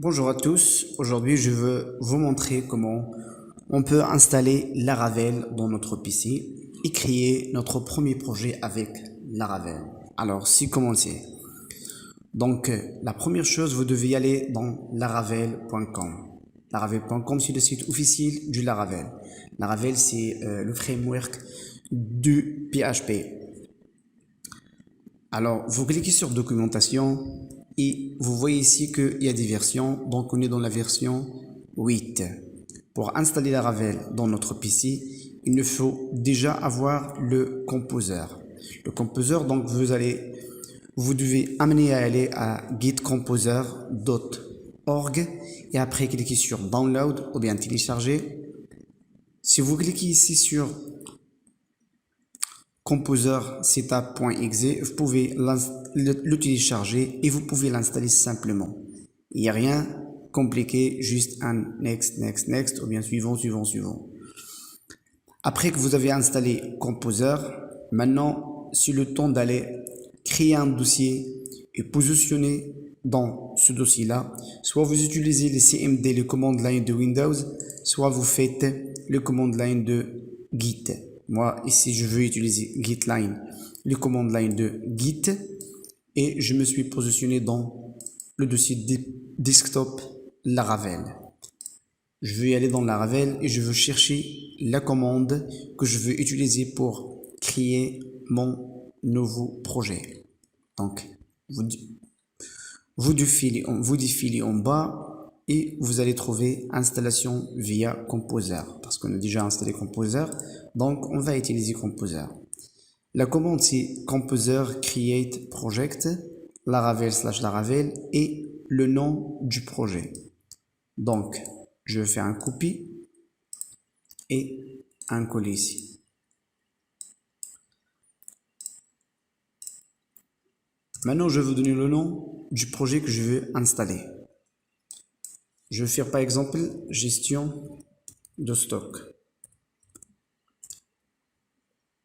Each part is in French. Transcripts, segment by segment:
Bonjour à tous, aujourd'hui je veux vous montrer comment on peut installer Laravel dans notre PC et créer notre premier projet avec Laravel. Alors, si commencer. Donc, la première chose, vous devez aller dans laravel.com. Laravel.com, c'est le site officiel du Laravel. Laravel, c'est le framework du PHP. Alors, vous cliquez sur documentation et vous voyez ici qu'il y a des versions. Donc, on est dans la version 8. Pour installer Laravel dans notre PC, il nous faut déjà avoir le Composer. Le Composer, donc, vous devez amener à aller à gitcomposer.org et après cliquer sur Download ou bien télécharger. Si vous cliquez ici sur Composer setup.exe, vous pouvez le télécharger et vous pouvez l'installer simplement. Il n'y a rien compliqué, juste un next ou bien suivant. Après que vous avez installé Composer, maintenant c'est le temps d'aller créer un dossier et positionner dans ce dossier-là. Soit vous utilisez les CMD, le command line de Windows, soit vous faites le command line de Git. Moi, ici, je veux utiliser Gitline, le command line de Git, et je me suis positionné dans le dossier desktop Laravel. Je vais aller dans Laravel et je veux chercher la commande que je veux utiliser pour créer mon nouveau projet. Donc, vous défilez en bas et vous allez trouver installation via Composer parce qu'on a déjà installé Composer, donc on va utiliser Composer. La commande c'est Composer create project Laravel et le nom du projet. Donc je vais faire un copie et un coller ici. Maintenant je vais vous donner le nom du projet que je veux installer. Je vais faire par exemple gestion de stock.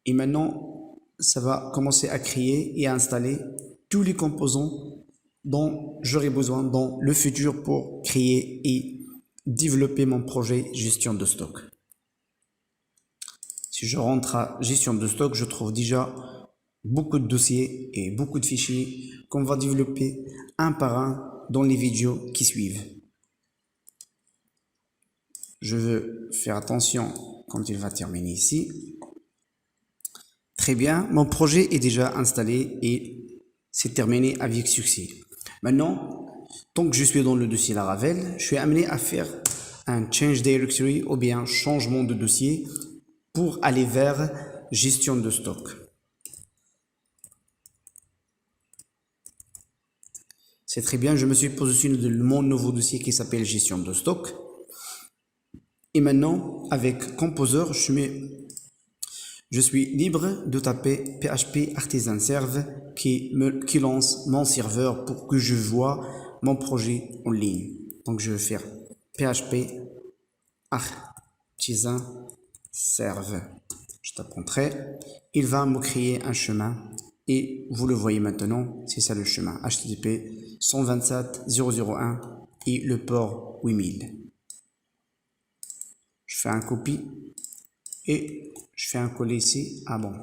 Et maintenant, ça va commencer à créer et à installer tous les composants dont j'aurai besoin dans le futur pour créer et développer mon projet gestion de stock. Si je rentre à gestion de stock, je trouve déjà beaucoup de dossiers et beaucoup de fichiers qu'on va développer un par un dans les vidéos qui suivent. Je veux faire attention quand il va terminer ici. Très bien, mon projet est déjà installé et c'est terminé avec succès. Maintenant, tant que je suis dans le dossier Laravel, je suis amené à faire un change directory ou bien changement de dossier pour aller vers gestion de stock. C'est très bien, je me suis positionné dans mon nouveau dossier qui s'appelle gestion de stock. Et maintenant, avec Composer, je suis libre de taper PHP Artisan Serve qui lance mon serveur pour que je vois mon projet en ligne. Donc je vais faire PHP Artisan Serve. Je tape Entrée. Il va me créer un chemin et vous le voyez maintenant, c'est ça le chemin. HTTP 127.0.0.1 et le port 8000. Je fais un copie et je fais un coller ici. Ah bon.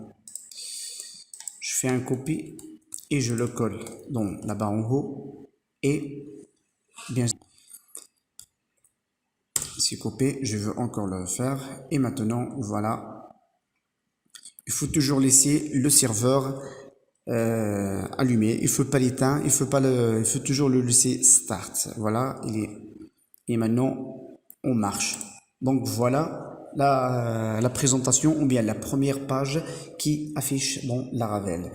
Je fais un copie et je le colle donc là-bas en haut et bien c'est copié. Je veux encore le faire et maintenant voilà. Il faut toujours laisser le serveur allumé. Il faut pas l'éteindre. Il faut toujours le laisser start. Voilà. Et maintenant on marche. Donc voilà la présentation ou bien la première page qui affiche dans Laravel.